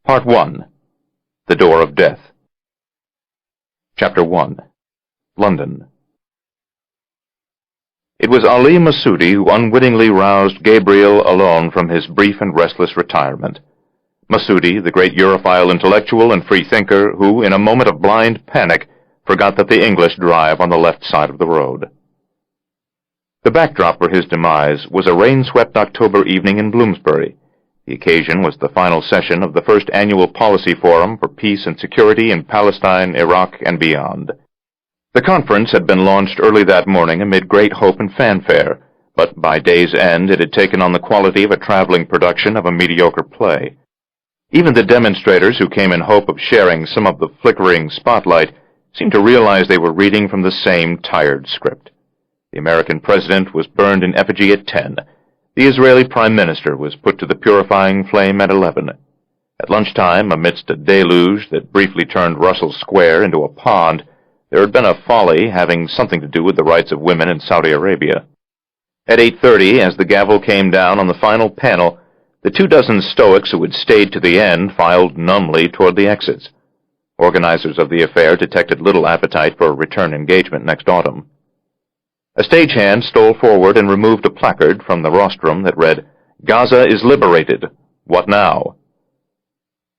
Part 1. The Door of Death. Chapter 1. London. It was Ali Masudi who unwittingly roused Gabriel Allon from his brief and restless retirement. Masudi, the great Europhile intellectual and free-thinker who, in a moment of blind panic, forgot that the English drive on the left side of the road. The backdrop for his demise was a rain-swept October evening in Bloomsbury. The occasion was the final session of the first annual Policy Forum for Peace and Security in Palestine, Iraq, and beyond. The conference had been launched early that morning amid great hope and fanfare, but by day's end it had taken on the quality of a traveling production of a mediocre play. Even the demonstrators who came in hope of sharing some of the flickering spotlight seemed to realize they were reading from the same tired script. The American president was burned in effigy at 10. The Israeli prime minister was put to the purifying flame at 11. At lunchtime, amidst a deluge that briefly turned Russell Square into a pond, there had been a folly having something to do with the rights of women in Saudi Arabia. At 8:30, as the gavel came down on the final panel, the 24 Stoics who had stayed to the end filed numbly toward the exits. Organizers of the affair detected little appetite for a return engagement next autumn. A stagehand stole forward and removed a placard from the rostrum that read, "Gaza is liberated. What now?"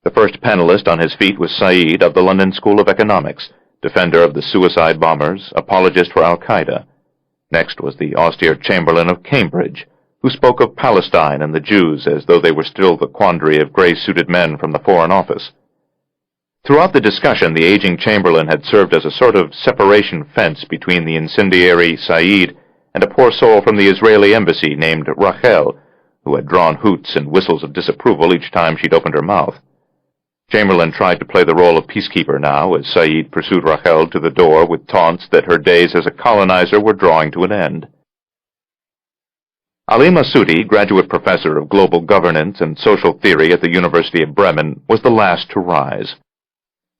The first panelist on his feet was Said of the London School of Economics, defender of the suicide bombers, apologist for al-Qaeda. Next was the austere Chamberlain of Cambridge, who spoke of Palestine and the Jews as though they were still the quandary of gray-suited men from the Foreign Office. Throughout the discussion, the aging Chamberlain had served as a sort of separation fence between the incendiary Said and a poor soul from the Israeli embassy named Rachel, who had drawn hoots and whistles of disapproval each time she'd opened her mouth. Chamberlain tried to play the role of peacekeeper now, as Said pursued Rachel to the door with taunts that her days as a colonizer were drawing to an end. Ali Masudi, graduate professor of global governance and social theory at the University of Bremen, was the last to rise.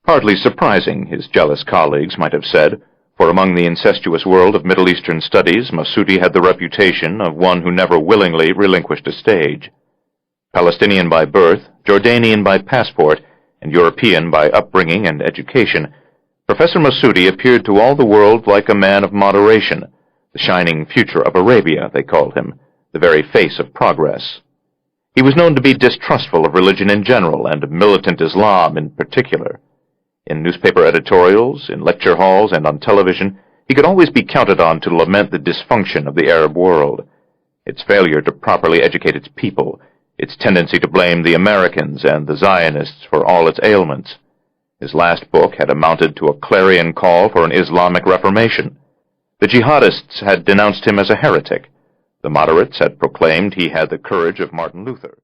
Hardly surprising, his jealous colleagues might have said, for among the incestuous world of Middle Eastern studies, Masudi had the reputation of one who never willingly relinquished a stage. Palestinian by birth, Jordanian by passport, and European by upbringing and education, Professor Masudi appeared to all the world like a man of moderation, the shining future of Arabia, they called him, the very face of progress. He was known to be distrustful of religion in general and of militant Islam in particular. In newspaper editorials, in lecture halls, and on television, he could always be counted on to lament the dysfunction of the Arab world, its failure to properly educate its people, its tendency to blame the Americans and the Zionists for all its ailments. His last book had amounted to a clarion call for an Islamic reformation. The jihadists had denounced him as a heretic. The moderates had proclaimed he had the courage of Martin Luther.